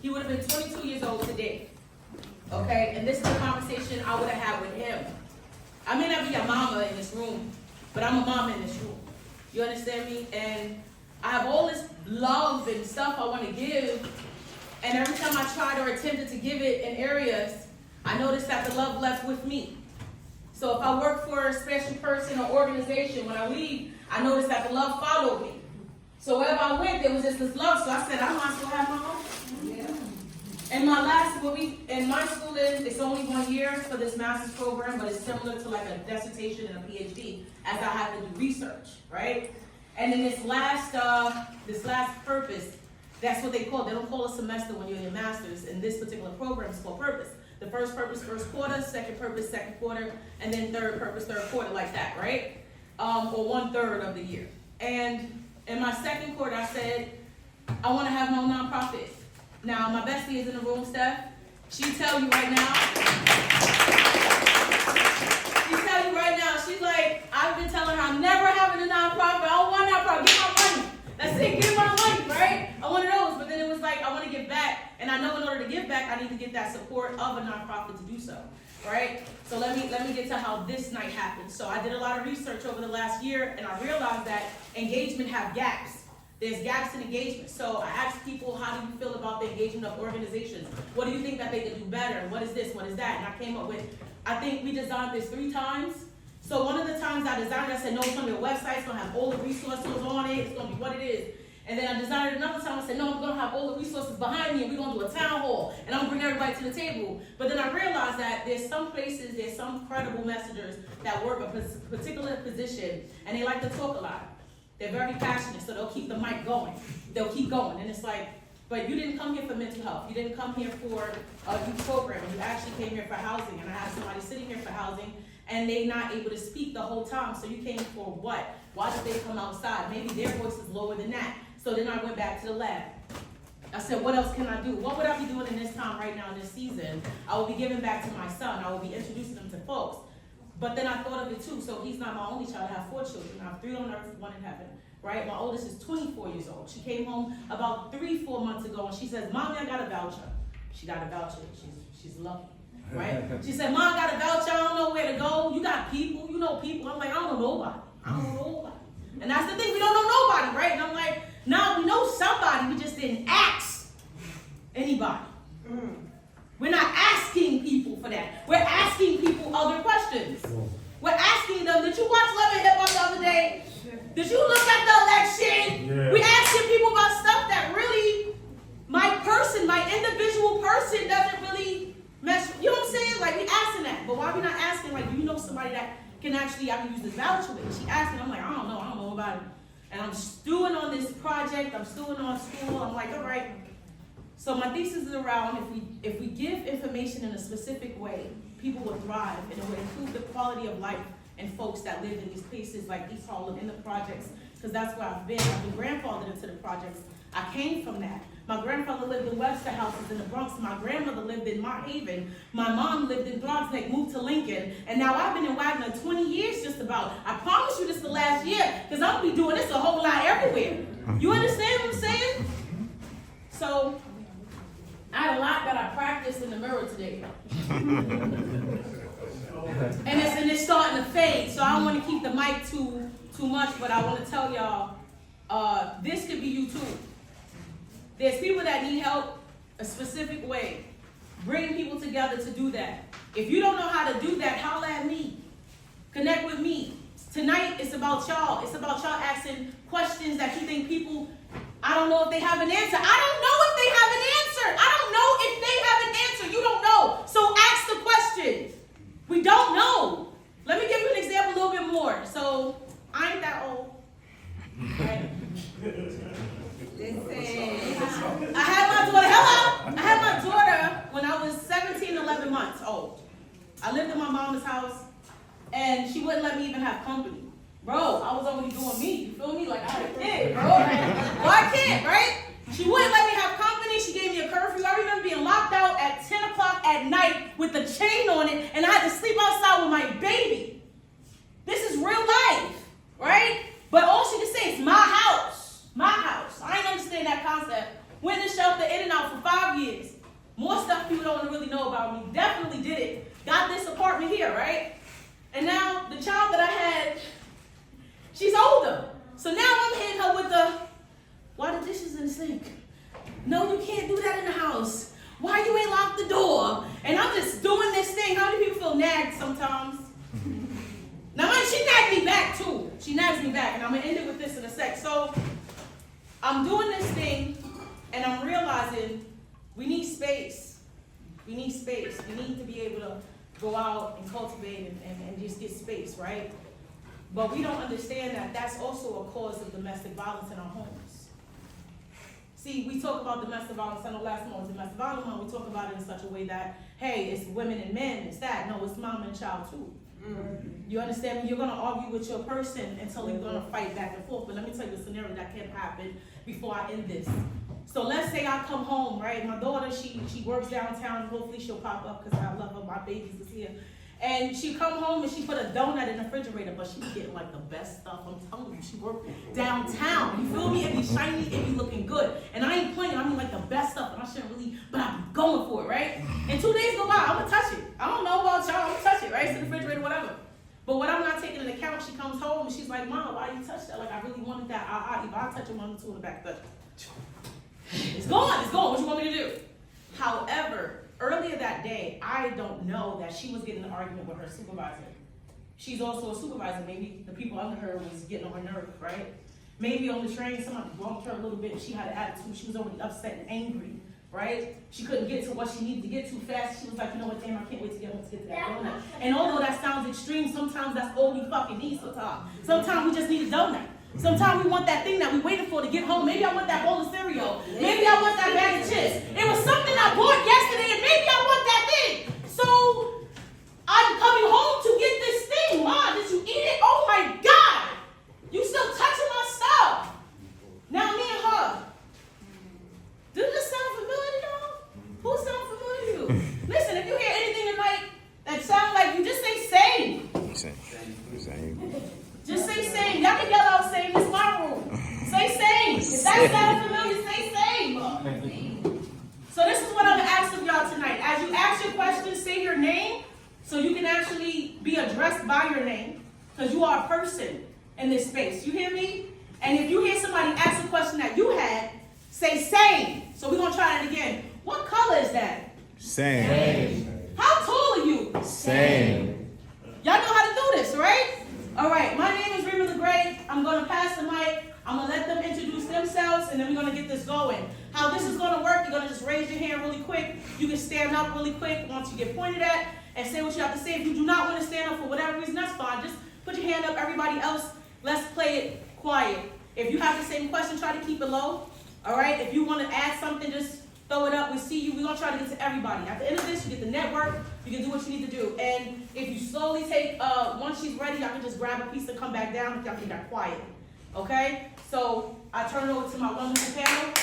He would have been 22 years old today. Okay, and this is a conversation I would have had with him. I may not be a mama in this room, but I'm a mama in this room. You understand me? And I have all this love and stuff I want to give, and every time I tried or attempted to give it in areas, I noticed that the love left with me. So if I work for a special person or organization, when I leave, I noticed that the love followed me. So wherever I went, there was just this love. So I said, I might as well have my own. Yeah. And my last, in my schooling, it's only 1 year for this master's program, but it's similar to like a dissertation and a PhD, as I have to do research, right? And in this last purpose, that's what they call. They don't call a semester when you're in your master's. In this particular program, it's called purpose. The first purpose, first quarter, second purpose, second quarter, and then third purpose, third quarter, like that, right? Or 1/3 of the year. And in my second quarter, I said, I want to have my own nonprofit. Now, my bestie is in the room, Steph. She tell you right now, she's like, I've been telling her I'm never having a nonprofit. I don't want a nonprofit. Get my money. That's it, get my money, right? I wanted those, but then it was like, I want to give back. And I know in order to give back, I need to get that support of a nonprofit to do so, right? So let me get to how this night happened. So I did a lot of research over the last year, and I realized that engagement have gaps. There's gaps in engagement. So I asked people, how do you feel about the engagement of organizations? What do you think that they could do better? What is this? What is that? And I came up with, I think we designed this 3 times. So one of the times I designed it, I said, no, it's going to be a website. It's going to have all the resources on it. It's going to be what it is. And then I designed it another time. I said, no, I'm going to have all the resources behind me, and we're going to do a town hall, and I'm going to bring everybody to the table. But then I realized that there's some places, there's some credible messengers that work a particular position, and they like to talk a lot. They're very passionate, so they'll keep the mic going. They'll keep going. And it's like, but you didn't come here for mental health. You didn't come here for a youth program. You actually came here for housing. And I had somebody sitting here for housing, and they not able to speak the whole time. So you came for what? Why did they come outside? Maybe their voice is lower than that. So then I went back to the lab. I said, what else can I do? What would I be doing in this time right now in this season? I will be giving back to my son. I will be introducing him to folks. But then I thought of it too. So he's not my only child. I have 4 children. I have 3 on earth, 1 in heaven. Right? My oldest is 24 years old. She came home about 3-4 months ago, and she says, Mommy, I got a voucher. She got a voucher. She's lucky. Right? She said, Mom, I got a voucher. I don't know where to go. You got people. You know people. I'm like, I don't know nobody. I don't know nobody. And that's the thing. We don't know nobody, right? And I'm like, no, we know somebody. We just didn't ask anybody. We're not asking people for that. We're asking people other questions. We're asking them, did you watch Love and Hip Hop the other day? Did you look at the election? Yeah. We asking people about stuff that really, my individual person doesn't really mess, you know what I'm saying? Like, we asking that. But why we not asking, like, do you know somebody that can actually, I can use this voucher with? She asked me, I'm like, I don't know about it. And I'm stewing on this project, I'm stewing on school, I'm like, all right. So my thesis is around if we give information in a specific way, people will thrive, and it will improve the quality of life and folks that live in these places like East Harlem, in the projects, because that's where I've been. I've been grandfathered into the projects. I came from that. My grandfather lived in Webster houses in the Bronx. My grandmother lived in Mott Haven. My mom lived in Bronx Neck, moved to Lincoln. And now I've been in Wagner 20 years just about. I promise you this is the last year, because I'm going to be doing this a whole lot everywhere. You understand what I'm saying? So I had a lot that I practiced in the mirror today. And it's starting to fade, so I don't want to keep the mic too much, but I want to tell y'all, this could be you too. There's people that need help a specific way. Bring people together to do that. If you don't know how to do that, holler at me. Connect with me. Tonight, it's about y'all. It's about y'all asking questions that you think people, I don't know if they have an answer. I don't know if they have an answer. I don't know if they have an answer. You don't know. So ask the questions. We don't know. Let me give you an example a little bit more. So I ain't that old. Right? I had my daughter, hello. I had my daughter when I was 17, 11 months old. I lived in my mama's house, and she wouldn't let me even have company. Bro, I was already doing me. You feel me? Like I had a kid, bro. Well, I can't, right? She wouldn't let me have company. She gave me a curfew. I remember being locked out at 10 o'clock at night with the chain on it, and I had to sleep outside with my baby. This is real life, right? But all she could say is my house. My house. I didn't understand that concept. Went in the shelter in and out for 5 years. More stuff people don't really know about me. Definitely did it. Got this apartment here, right? And now the child that I had, she's older. So now I'm hitting her with the, why the dishes in the sink? No, you can't do that in the house. Why you ain't locked the door? And I'm just doing this thing. How many people feel nagged sometimes? Now, she nagged me back too. She nags me back, and I'm gonna end it with this in a sec. So I'm doing this thing, and I'm realizing we need space. We need space. We need to be able to go out and cultivate and just get space, right? But we don't understand that that's also a cause of domestic violence in our homes. See, we talk about domestic violence. I know last month was domestic violence month. We talk about it in such a way that, hey, it's women and men, it's that. No, it's mom and child too. You understand me? You're gonna argue with your person until you're gonna fight back and forth. But let me tell you a scenario that can happen before I end this. So let's say I come home, right? My daughter, she works downtown. Hopefully she'll pop up because I love her. My babies is here. And she come home and she put a donut in the refrigerator, but she be getting like the best stuff. I'm telling you, she worked downtown. You feel me? It be shiny, it be looking good. And I ain't playing, I mean like the best stuff, and I shouldn't really, but I'm going for it, right? And 2 days go by, I'm gonna touch it. I don't know about y'all, I'm gonna touch it, right? It's in the refrigerator, whatever. But what I'm not taking into account, she comes home and she's like, Mom, why you touch that? Like, I really wanted that. If I touch it, Mom, two in the back. It's gone, it's gone. What you want me to do? However, earlier that day, I don't know that she was getting an argument with her supervisor. She's also a supervisor. Maybe the people under her was getting on her nerves, right? Maybe on the train, somebody bumped her a little bit. She had an attitude. She was already upset and angry, right? She couldn't get to what she needed to get to fast. She was like, you know what, damn, I can't wait to get home to that donut. And although that sounds extreme, sometimes that's all we fucking need sometimes. Sometimes we just need a donut. Sometimes we want that thing that we waited for to get home. Maybe I want that bowl of cereal. Maybe I want that bag of chips. It was something I bought yesterday, and maybe I want that thing. So I'm coming home to get this thing. Mom, did you eat it? Oh my God! You still touching my stuff. Now me and her. Does this sound familiar to y'all? Who sound familiar to you? Listen, if you hear anything tonight that sounds like you, just say same. Same. Just say same. Y'all can yell out same. It's my room. Say same. If that sounds familiar, say same. So this is what I'm going to ask of y'all tonight. As you ask your questions, say your name so you can actually be addressed by your name because you are a person in this space. You hear me? And if you hear somebody ask a question that you had, say same. So we're going to try that again. What color is that? Same. How tall are you? Same. Y'all know how to do this, right? All right, my name is Remy LeGray. I'm going to pass the mic. I'm going to let them introduce themselves, and then we're going to get this going. How this is going to work, you're going to just raise your hand really quick. You can stand up really quick once you get pointed at and say what you have to say. If you do not want to stand up for whatever reason, that's fine. Just put your hand up. Everybody else, let's play it quiet. If you have the same question, try to keep it low. All right? If you want to add something, just throw it up. We see you. We're going to try to get to everybody. At the end of this, you get the network. You can do what you need to do. And if you slowly take, once she's ready, y'all can just grab a piece and come back down if y'all can get quiet. Okay? So I turn it over to my wonderful panel.